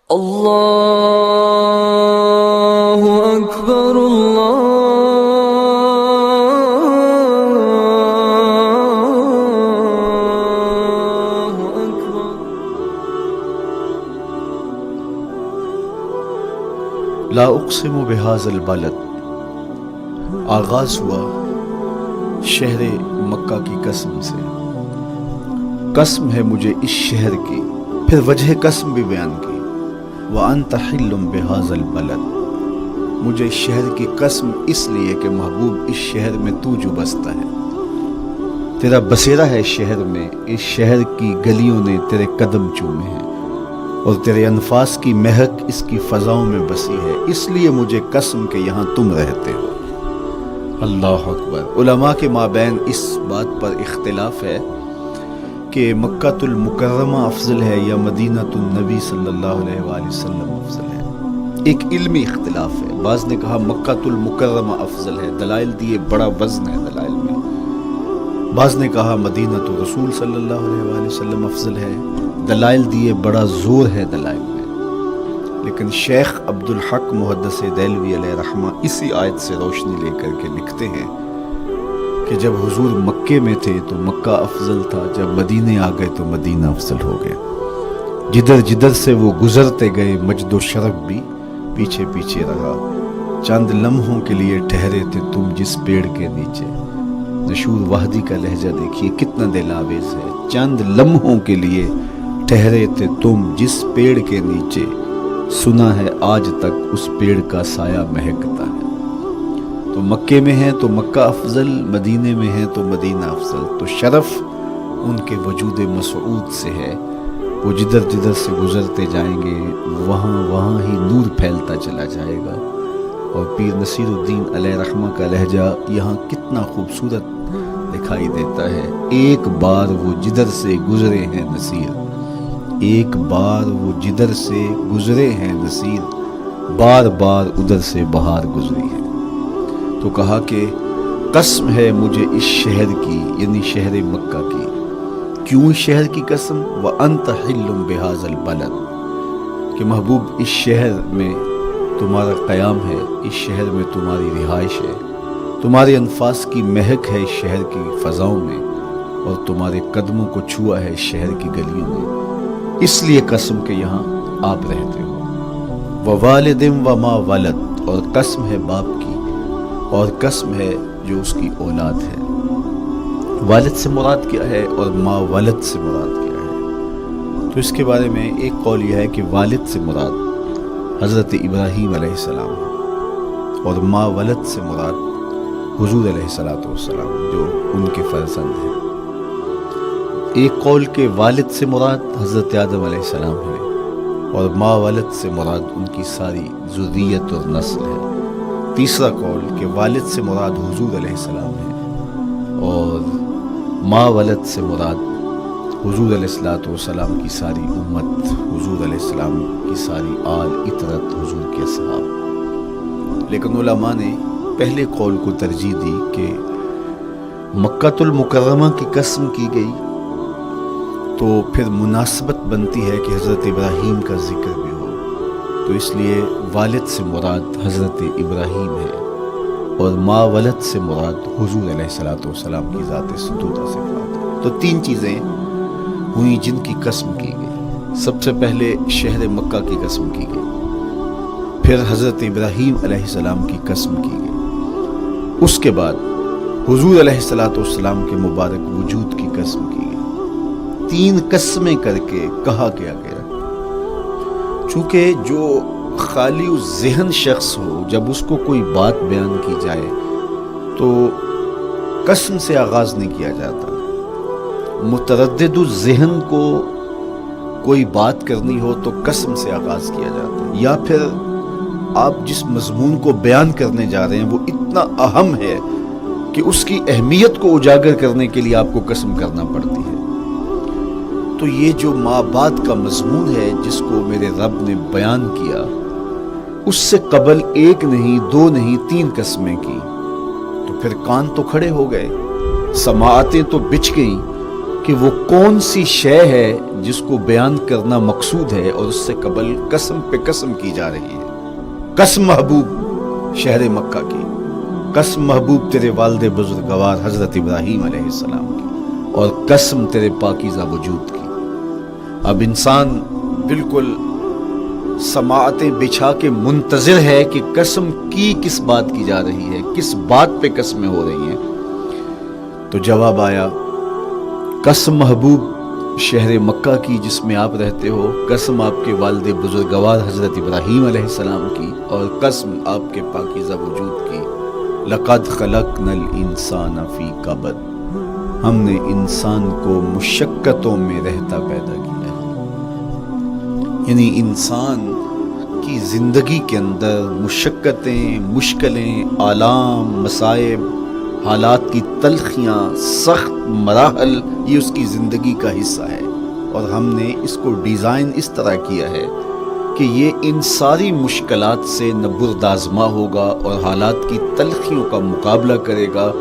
اللہ اکبر اللہ اکبر۔ لا اقسم بہذا البلد، آغاز ہوا شہر مکہ کی قسم سے۔ قسم ہے مجھے اس شہر کی، پھر وجہ قسم بھی بیان کی۔ وَأَنْتَ حِلٌّ بِهَذَا الْبَلَدِ، مجھے اس شہر کی قسم اس لیے کہ محبوب اس شہر میں تو جو بستا ہے، تیرا بسیرا ہے اس شہر میں، اس شہر کی گلیوں نے تیرے قدم چومے ہیں اور تیرے انفاس کی مہک اس کی فضاؤں میں بسی ہے، اس لیے مجھے قسم کہ یہاں تم رہتے ہو۔ اللہ اکبر۔ علماء کے مابین اس بات پر اختلاف ہے کہ مکہ المکرمہ افضل ہے یا مدینہ النبی صلی اللہ علیہ وآلہ وسلم افضل ہے۔ ایک علمی اختلاف ہے، بعض نے کہا مکہ المکرمہ افضل ہے، دلائل دیے، بڑا وزن ہے دلائل میں۔ بعض نے کہا مدینہ رسول صلی اللہ علیہ وآلہ وسلم افضل ہے، دلائل دیے، بڑا زور ہے دلائل میں۔ لیکن شیخ عبدالحق محدث دہلوی علیہ رحمہ اسی آیت سے روشنی لے کر کے لکھتے ہیں کہ جب حضور مکے میں تھے تو مکہ افضل تھا، جب مدینے آ گئے تو مدینہ افضل ہو گیا۔ جدھر جدھر سے وہ گزرتے گئے مجد و شرف بھی پیچھے پیچھے رہا۔ چند لمحوں کے لیے ٹھہرے تھے تم جس پیڑ کے نیچے۔ نشور وحدی کا لہجہ دیکھیے کتنا دل آویز ہے۔ چند لمحوں کے لیے ٹھہرے تھے تم جس پیڑ کے نیچے، سنا ہے آج تک اس پیڑ کا سایہ مہکتا ہے۔ تو مکے میں ہیں تو مکہ افضل، مدینے میں ہیں تو مدینہ افضل۔ تو شرف ان کے وجود مسعود سے ہے، وہ جدھر جدھر سے گزرتے جائیں گے وہاں وہاں ہی نور پھیلتا چلا جائے گا۔ اور پیر نصیر الدین علیہ رحمہ کا لہجہ یہاں کتنا خوبصورت دکھائی دیتا ہے۔ ایک بار وہ جدھر سے گزرے ہیں نصیر، ایک بار وہ جدھر سے گزرے ہیں نصیر، بار بار ادھر سے بہار گزری ہے۔ تو کہا کہ قسم ہے مجھے اس شہر کی، یعنی شہر مکہ کی۔ کیوں اس شہر کی قسم؟ وَأَنْتَ حِلٌّ بِهَذَا الْبَلَدِ، کہ محبوب اس شہر میں تمہارا قیام ہے، اس شہر میں تمہاری رہائش ہے، تمہارے انفاس کی مہک ہے اس شہر کی فضاؤں میں، اور تمہارے قدموں کو چھوا ہے اس شہر کی گلیوں میں، اس لیے قسم کہ یہاں آپ رہتے ہو۔ وَوَالِدٍ وَمَا وَلَدَ، اور قسم ہے باپ کی، اور قسم ہے جو اس کی اولاد ہے۔ والد سے مراد کیا ہے اور ما ولد سے مراد کیا ہے؟ تو اس کے بارے میں ایک قول یہ ہے کہ والد سے مراد حضرت ابراہیم علیہ السلام ہے، اور ما ولد سے مراد حضور علیہ السلام جو ان کے فرزند ہیں۔ ایک قول کہ والد سے مراد حضرت آدم علیہ السلام ہے، اور ما ولد سے مراد ان کی ساری ذریت اور نسل ہے۔ تیسرا قول کہ والد سے مراد حضور علیہ السلام ہے، اور ما ولد سے مراد حضور علیہ السلام کی ساری امت، حضور علیہ السلام کی ساری آل اطرت، حضور کے اصحاب۔ لیکن علماء نے پہلے قول کو ترجیح دی کہ مکہ المکرمہ کی قسم کی گئی تو پھر مناسبت بنتی ہے کہ حضرت ابراہیم کا ذکر بھی ہو، تو اس لیے والد سے مراد حضرت ابراہیم ہے، اور ما ولد سے مراد حضور علیہ السلام کی ذات ستودہ صفات ہے۔ تو تین چیزیں ہوئیں جن کی قسم کی گئی۔ سب سے پہلے شہر مکہ کی قسم کی گئی، پھر حضرت ابراہیم علیہ السلام کی قسم کی گئی، اس کے بعد حضور علیہ السلام کے مبارک وجود کی قسم کی گئی۔ تین قسمیں کر کے کہا کیا گیا، چونکہ جو خالی ذہن شخص ہو، جب اس کو کوئی بات بیان کی جائے تو قسم سے آغاز نہیں کیا جاتا۔ متردد ذہن کو کوئی بات کرنی ہو تو قسم سے آغاز کیا جاتا ہے، یا پھر آپ جس مضمون کو بیان کرنے جا رہے ہیں وہ اتنا اہم ہے کہ اس کی اہمیت کو اجاگر کرنے کے لیے آپ کو قسم کرنا پڑتی ہے۔ تو یہ جو ماں بعد کا مضمون ہے جس کو میرے رب نے بیان کیا، اس سے قبل ایک نہیں، دو نہیں، تین قسمیں کی، تو پھر کان تو کھڑے ہو گئے، سماعتیں تو بچھ گئیں کہ وہ کون سی شے ہے جس کو بیان کرنا مقصود ہے اور اس سے قبل قسم پہ قسم کی جا رہی ہے. قسم محبوب شہر مکہ کی، قسم محبوب تیرے والد بزرگوار حضرت ابراہیم علیہ السلام کی، اور قسم تیرے پاکیزہ وجود کی. اب انسان بالکل سماعتیں بچھا کے منتظر ہے کہ قسم کی کس بات کی جا رہی ہے، کس بات پہ قسمیں ہو رہی ہیں. تو جواب آیا قسم محبوب شہر مکہ کی جس میں آپ رہتے ہو، قسم آپ کے والد بزرگوار حضرت ابراہیم علیہ السلام کی، اور قسم آپ کے پاکیزہ وجود کی. لقد خلقنا الانسان فی کبد، ہم نے انسان کو مشقتوں میں رہتا پیدا کیا ہے. یعنی انسان کی زندگی کے اندر مشقتیں، مشکلیں، آلام، مصائب، حالات کی تلخیاں، سخت مراحل، یہ اس کی زندگی کا حصہ ہے. اور ہم نے اس کو ڈیزائن اس طرح کیا ہے کہ یہ ان ساری مشکلات سے نہ بردآزما ہوگا اور حالات کی تلخیوں کا مقابلہ کرے گا،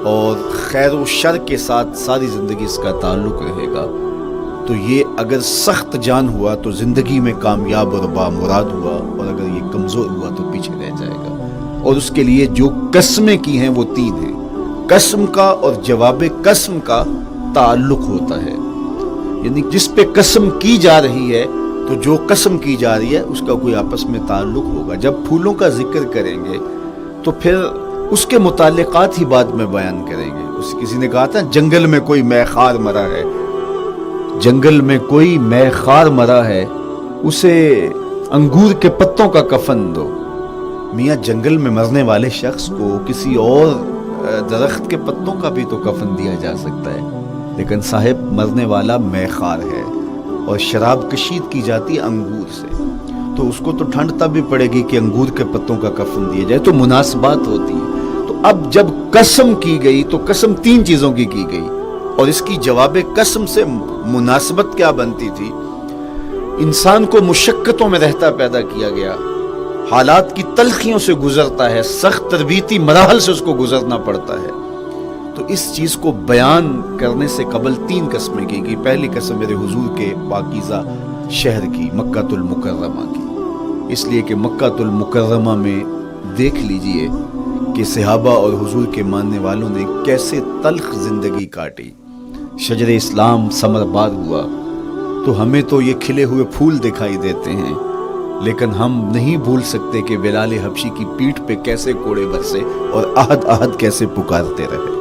اور خیر و شر کے ساتھ ساری زندگی اس کا تعلق رہے گا. تو یہ اگر سخت جان ہوا تو زندگی میں کامیاب اور بامراد ہوا، اور اگر یہ کمزور ہوا تو پیچھے رہ جائے گا. اور اس کے لیے جو قسمیں کی ہیں وہ 3 ہیں. قسم کا اور جواب قسم کا تعلق ہوتا ہے، یعنی جس پہ قسم کی جا رہی ہے تو جو قسم کی جا رہی ہے اس کا کوئی آپس میں تعلق ہوگا. جب پھولوں کا ذکر کریں گے تو پھر اس کے متعلقات ہی بعد میں بیان کریں گے. کسی نے کہا تھا جنگل میں کوئی مے خار مرا ہے، جنگل میں کوئی مے خار مرا ہے، اسے انگور کے پتوں کا کفن دو. میاں جنگل میں مرنے والے شخص کو کسی اور درخت کے پتوں کا بھی تو کفن دیا جا سکتا ہے، لیکن صاحب مرنے والا مے خار ہے اور شراب کشید کی جاتی ہے انگور سے، تو اس کو تو ٹھنڈ تب بھی پڑے گی کہ انگور کے پتوں کا کفن دیا جائے. تو مناسبات ہوتی ہیں. تو اب جب قسم کی گئی تو قسم 3 چیزوں کی گئی، اور اس کی جواب قسم سے مناسبت کیا بنتی تھی؟ انسان کو مشقتوں میں رہتا پیدا کیا گیا، حالات کی تلخیوں سے گزرتا ہے، سخت تربیتی مراحل سے اس کو گزرنا پڑتا ہے. تو اس چیز کو بیان کرنے سے قبل 3 قسمیں کی گئی. پہلی قسم میرے حضور کے پاکیزہ شہر کی، مکہ المکرمہ کی، اس لیے کہ مکہ المکرمہ میں دیکھ لیجئے کہ صحابہ اور حضور کے ماننے والوں نے کیسے تلخ زندگی کاٹی. شجر اسلام ثمر بار ہوا تو ہمیں تو یہ کھلے ہوئے پھول دکھائی دیتے ہیں، لیکن ہم نہیں بھول سکتے کہ بلال حبشی کی پیٹھ پہ کیسے کوڑے برسے اور آہد آہد کیسے پکارتے رہے.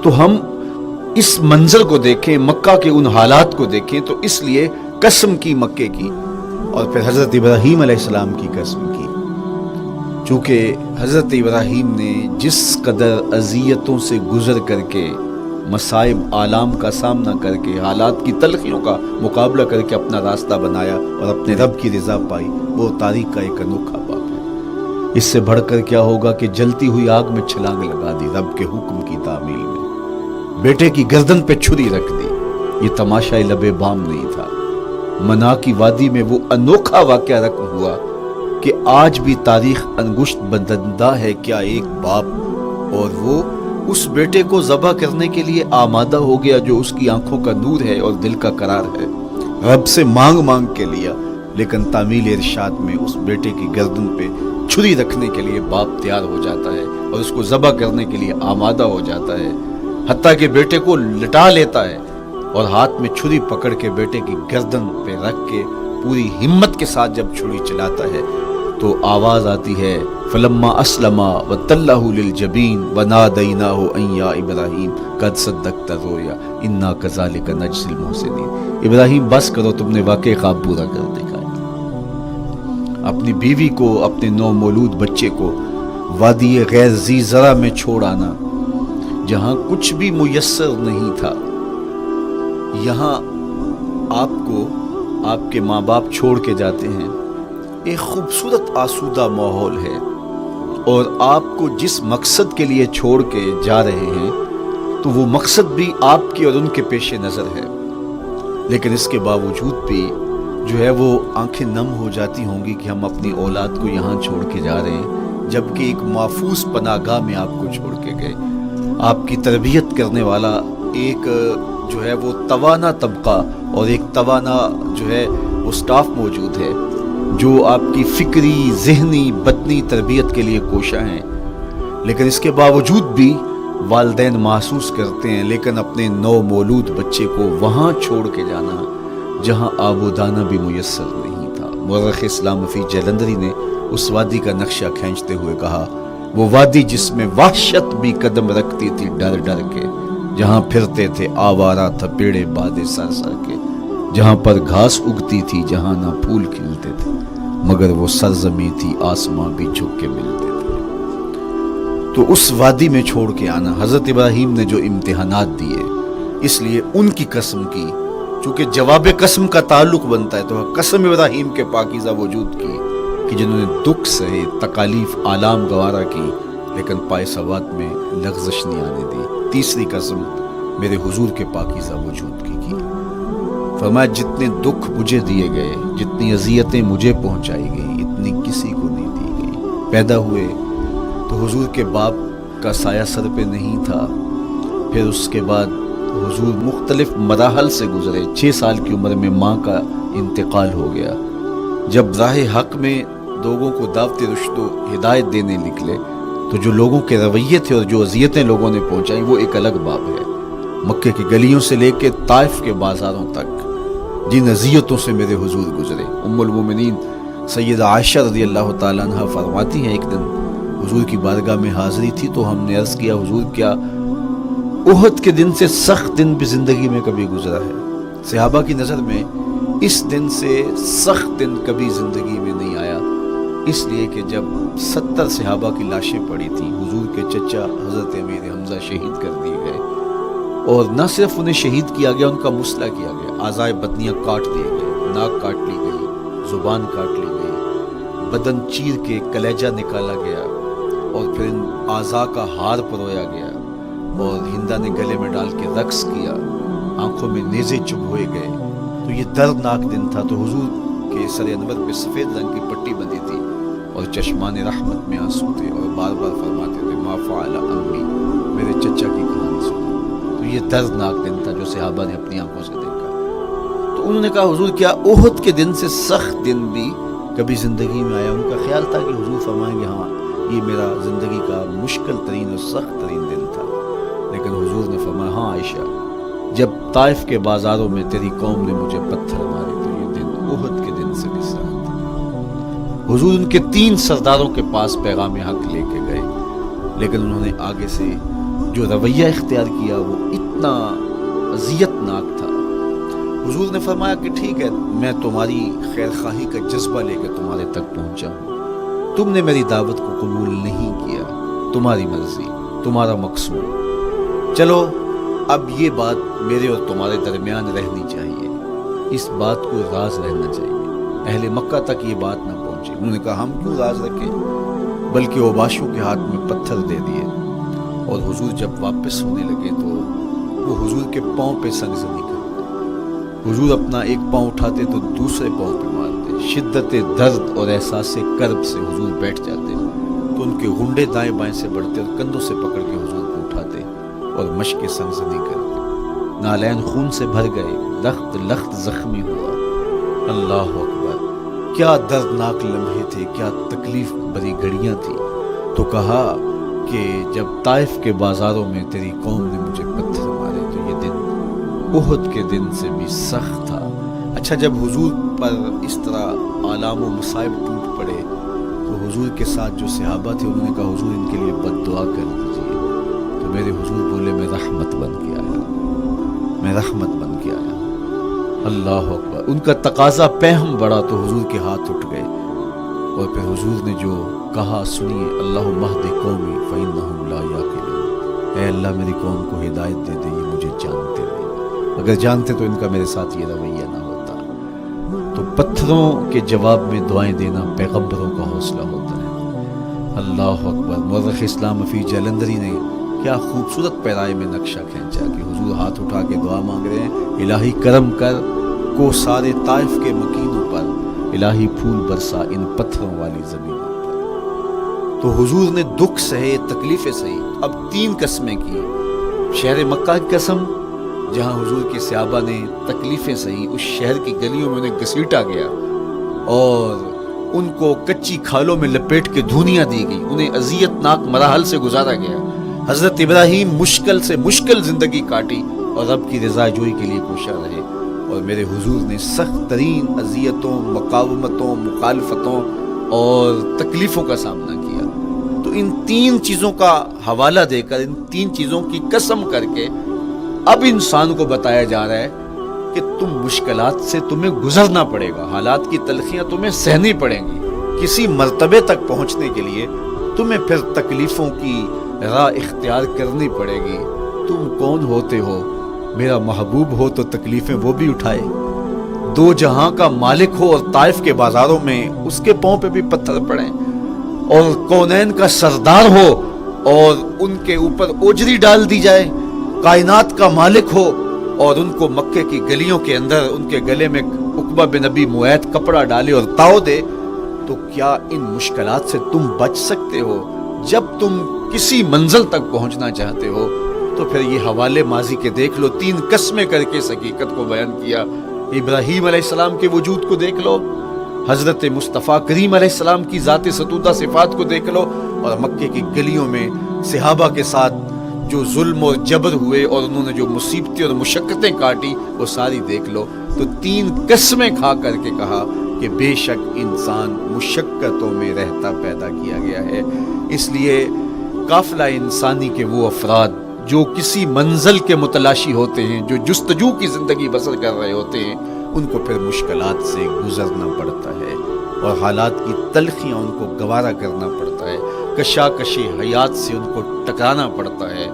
تو ہم اس منظر کو دیکھیں، مکہ کے ان حالات کو دیکھیں، تو اس لیے قسم کی مکے کی، اور پھر حضرت ابراہیم علیہ السلام کی قسم کی. چونکہ حضرت ابراہیم نے جس قدر اذیتوں سے گزر کر کے، مصائب آلام کا سامنا کر کے، حالات کی تلخیوں کا مقابلہ کر کے اپنا راستہ بنایا اور اپنے رب کی رضا پائی، وہ تاریخ کا ایک انوکھا باب ہے. اس سے بڑھ کر کیا ہوگا کہ جلتی ہوئی آگ میں چھلانگ لگا دی رب کے حکم کی تعمیل میں، بیٹے کی گردن پہ چھری رکھ دی. یہ تماشا لب بام نہیں تھا. منا کی وادی میں وہ انوکھا واقعہ رقم ہوا کہ آج بھی تاریخ انگشت بدندہ ہے کیا ایک باپ، اور وہ اس بیٹے کو ذبح کرنے کے لیے آمادہ ہو گیا جو اس کی آنکھوں کا نور ہے اور دل کا قرار ہے. رب سے مانگ مانگ کے لیا، لیکن تعمیل ارشاد میں اس بیٹے کی گردن پہ چھری رکھنے کے لیے باپ تیار ہو جاتا ہے اور اس کو ذبح کرنے کے لیے آمادہ ہو جاتا ہے، حتیٰ کہ بیٹے کو لٹا لیتا ہے اور ہاتھ میں چھری پکڑ کے بیٹے کی گردن پہ رکھ کے پوری ہمت کے ساتھ جب چھری چلاتا ہے تو آواز آتی ہے فلما اسلما وتلہ للجبین ونادیناہ ان یا ابراہیم قد صدقت الرؤیا انا کذالک نجزی المحسنین. ابراہیم بس کرو، تم نے واقعی خواب پورا کر دکھایا. اپنی بیوی کو، اپنے نو مولود بچے کو وادی غیر ذی زرع میں چھوڑ آنا، جہاں کچھ بھی میسر نہیں تھا. یہاں آپ کو آپ کے ماں باپ چھوڑ کے جاتے ہیں، ایک خوبصورت آسودہ ماحول ہے، اور آپ کو جس مقصد کے لیے چھوڑ کے جا رہے ہیں تو وہ مقصد بھی آپ کے اور ان کے پیش نظر ہے، لیکن اس کے باوجود بھی جو ہے وہ آنکھیں نم ہو جاتی ہوں گی کہ ہم اپنی اولاد کو یہاں چھوڑ کے جا رہے ہیں، جبکہ ایک محفوظ پناہ گاہ میں آپ کو چھوڑ کے گئے. آپ کی تربیت کرنے والا ایک جو ہے وہ توانا طبقہ اور ایک توانا جو ہے وہ سٹاف موجود ہے جو آپ کی فکری، ذہنی، بدنی تربیت کے لیے کوشاں ہیں، لیکن اس کے باوجود بھی والدین محسوس کرتے ہیں لیکن اپنے نو مولود بچے کو وہاں چھوڑ کے جانا جہاں آب و دانہ بھی میسر نہیں تھا۔ مورخ اسلام فی جلندری نے اس وادی کا نقشہ کھینچتے ہوئے کہا، وہ وادی جس میں وحشت بھی قدم رکھتی تھی ڈر ڈر کے، جہاں پھرتے تھے آوارہ تھپیڑے بادے سر سر کے، جہاں پر گھاس اگتی تھی، جہاں نہ پھول کھلتے تھے، مگر وہ سرزمین تھی آسماں بھی جھک کے ملتے تھے۔ تو اس وادی میں چھوڑ کے آنا، حضرت ابراہیم نے جو امتحانات دیے، اس لیے ان کی قسم کی، چونکہ جواب قسم کا تعلق بنتا ہے تو قسم ابراہیم کے پاکیزہ وجود کی کہ جنہوں نے دکھ سہے، تکالیف، آلام گوارا کی، لیکن پائے سوات میں لغزش نہیں آنے دی۔ تیسری قسم میرے حضور کے پاکیزہ وجود کی فرمایا جتنے دکھ مجھے دیے گئے، جتنی اذیتیں مجھے پہنچائی گئی، اتنی کسی کو نہیں دی گئی۔ پیدا ہوئے تو حضور کے باپ کا سایہ سر پہ نہیں تھا، پھر اس کے بعد حضور مختلف مراحل سے گزرے۔ 6 سال کی عمر میں ماں کا انتقال ہو گیا۔ جب راہ حق میں لوگوں کو دعوت رشد و ہدایت دینے نکلے تو جو لوگوں کے رویے تھے اور جو اذیتیں لوگوں نے پہنچائی وہ ایک الگ باب ہے۔ مکے کی گلیوں سے لے کے طائف کے بازاروں تک جن اذیتوں سے میرے حضور گزرے، ام المومنین سیدہ عائشہ رضی اللہ تعالیٰ عنہ فرماتی ہیں، ایک دن حضور کی بارگاہ میں حاضری تھی تو ہم نے عرض کیا، حضور کیا احد کے دن سے سخت دن بھی زندگی میں کبھی گزرا ہے؟ صحابہ کی نظر میں اس دن سے سخت دن کبھی زندگی میں نہیں آیا، اس لیے کہ جب 70 صحابہ کی لاشیں پڑی تھیں، حضور کے چچا حضرت امیر حمزہ شہید کر دیے گئے، اور نہ صرف انہیں شہید کیا گیا، ان کا مسئلہ کیا گیا، اعضائے بدنیاں کاٹ دیے گئے، ناک کاٹ لی گئی، زبان کاٹ لی گئی، بدن چیر کے کلیجہ نکالا گیا، اور پھر ان اعضاء کا ہار پرویا گیا، اور ہندا نے گلے میں ڈال کے رقص کیا، آنکھوں میں نیزے چبھوئے گئے۔ تو یہ دردناک دن تھا۔ تو حضور کے سر انور پہ سفید رنگ کی پٹی بندھی تھی اور چشمان رحمت میں آنسو تھے، اور بار بار فرماتے تھے ما فعل امی، میرے چچا کی کہانی سنو۔ تو یہ دردناک دن تھا جو صحابہ نے اپنی آنکھوں سے دیکھا۔ تو انہوں نے کہا، حضور کیا احد کے دن سے سخت دن بھی کبھی زندگی میں آیا؟ ان کا خیال تھا کہ حضور فرمائیں گے ہاں یہ میرا زندگی کا مشکل ترین اور سخت ترین دن تھا، لیکن حضور نے فرمایا ہاں عائشہ، جب طائف کے بازاروں میں تیری قوم نے مجھے پتھر مارے تو یہ دن احد کے دن سے بھی سخت تھا۔ حضور ان کے 3 سرداروں کے پاس پیغام حق لے کے گئے، لیکن انہوں نے آگے سے جو رویہ اختیار کیا وہ اتنا اذیت ناک تھا۔ حضور نے فرمایا کہ ٹھیک ہے، میں تمہاری خیر خواہی کا جذبہ لے کے تمہارے تک پہنچا ہوں، تم نے میری دعوت کو قبول نہیں کیا، تمہاری مرضی، تمہارا مقصود، چلو اب یہ بات میرے اور تمہارے درمیان رہنی چاہیے، اس بات کو راز رہنا چاہیے، اہل مکہ تک یہ بات نہ پہنچے۔ انہوں نے کہا ہم کیوں راز رکھیں، بلکہ اوباشوں کے ہاتھ میں پتھر دے دیے، اور حضور جب واپس ہونے لگے تو وہ حضور کے پاؤں پہ سنگزنی کرتے، حضور اپنا ایک پاؤں اٹھاتے تو دوسرے پاؤں پہ مارتے، شدت درد اور احساس کرب سے حضور بیٹھ جاتے تو ان کے گھنڈے دائیں بائیں سے بڑھتے اور کندھوں سے پکڑ کے حضور کو اٹھاتے اور مشق سنگزنی کرتے، نالین خون سے بھر گئے، لخت لخت زخمی ہوا۔ اللہ اکبر، کیا دردناک لمحے تھے، کیا تکلیف بھری گھڑیاں تھی۔ تو کہا کہ جب طائف کے بازاروں میں تیری قوم نے مجھے پتھر مارے تو یہ دن احد کے دن سے بھی سخت تھا۔ اچھا، جب حضور پر اس طرح آلام و مصائب ٹوٹ پڑے تو حضور کے ساتھ جو صحابہ تھے انہوں نے کہا حضور ان کے لیے بد دعا کر دیجیے، تو میرے حضور بولے میں رحمت بن کے آیا، میں رحمت بن کے آیا۔ اللہ اکبر، ان کا تقاضا پہم بڑا تو حضور کے ہاتھ اٹھ گئے، اور پھر حضور نے جو کہا سنیے، اللہم اہد قومی فإنہم لا یعقلون، اے اللہ میری قوم کو ہدایت دے دے، یہ مجھے جانتے نہیں، اگر جانتے تو ان کا میرے ساتھ یہ رویہ نہ ہوتا۔ تو پتھروں کے جواب میں دعائیں دینا پیغمبروں کا حوصلہ ہوتا ہے۔ اللہ اکبر، مورخ اسلام فی جلندری نے کیا خوبصورت پیرائے میں نقشہ کھینچا کہ حضور ہاتھ اٹھا کے دعا مانگ رہے ہیں، الہی کرم کر کو سارے طائف کے مکینوں پر، الہی پھول برسا ان پتھروں والی زمینوں پر۔ تو حضور نے دکھ سہے، تکلیفیں سہی، اب 3 قسمیں کی، شہر مکہ کی قسم، جہاں حضور کے صحابہ نے تکلیفیں سہی، اس شہر کی گلیوں میں انہیں گھسیٹا گیا اور ان کو کچی کھالوں میں لپیٹ کے دھونیاں دی گئی، انہیں اذیت ناک مراحل سے گزارا گیا۔ حضرت ابراہیم مشکل سے مشکل زندگی کاٹی اور رب کی رضا جوئی کے لیے کوشاں رہے، اور میرے حضور نے سخت ترین اذیتوں، مقاومتوں، مخالفتوں اور تکلیفوں کا سامنا کیا۔ تو ان تین چیزوں کا حوالہ دے کر، ان تین چیزوں کی قسم کر کے اب انسان کو بتایا جا رہا ہے کہ تم مشکلات سے تمہیں گزرنا پڑے گا، حالات کی تلخیاں تمہیں سہنی پڑیں گی، کسی مرتبے تک پہنچنے کے لیے تمہیں پھر تکلیفوں کی راہ اختیار کرنی پڑے گی۔ تم کون ہوتے ہو؟ میرا محبوب ہو تو تکلیفیں وہ بھی اٹھائے، دو جہاں کا مالک ہو اور طائف کے بازاروں میں اس کے پاؤں پہ بھی پتھر پڑیں، اور کونین کا سردار ہو اور ان کے اوپر اوجری ڈال دی جائے، کائنات کا مالک ہو اور ان کو مکے کی گلیوں کے اندر ان کے گلے میں عقبہ بن ابی معیط کپڑا ڈالے اور تاؤ دے، تو کیا ان مشکلات سے تم بچ سکتے ہو؟ جب تم کسی منزل تک پہنچنا چاہتے ہو تو پھر یہ حوالے ماضی کے دیکھ لو، تین قسمیں کر کے اس حقیقت کو بیان کیا۔ ابراہیم علیہ السلام کے وجود کو دیکھ لو، حضرت مصطفیٰ کریم علیہ السلام کی ذات ستودہ صفات کو دیکھ لو، اور مکے کی گلیوں میں صحابہ کے ساتھ جو ظلم اور جبر ہوئے اور انہوں نے جو مصیبتیں اور مشقتیں کاٹی وہ ساری دیکھ لو۔ تو تین قسمیں کھا کر کے کہا کہ بے شک انسان مشقتوں میں رہتا پیدا کیا گیا ہے۔ اس لیے قافلہ انسانی کے وہ افراد جو کسی منزل کے متلاشی ہوتے ہیں، جو جستجو کی زندگی بسر کر رہے ہوتے ہیں، ان کو پھر مشکلات سے گزرنا پڑتا ہے اور حالات کی تلخیاں ان کو گوارا کرنا پڑتا ہے، کشاکش حیات سے ان کو ٹکرانا پڑتا ہے،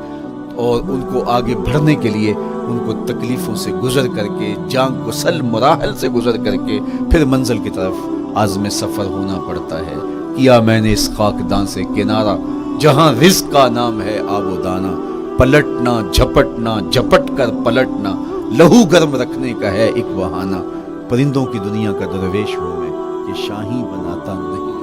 اور ان کو آگے بڑھنے کے لیے ان کو تکلیفوں سے گزر کر کے، جان کو سل مراحل سے گزر کر کے پھر منزل کی طرف عزم سفر ہونا پڑتا ہے۔ کیا میں نے اس خاکدان سے کنارہ جہاں رزق کا نام ہے آب و دانہ، پلٹنا جھپٹنا جھپٹ کر پلٹنا لہو گرم رکھنے کا ہے ایک بہانہ، پرندوں کی دنیا کا درویش ہوں میں کہ شاہی بناتا نہیں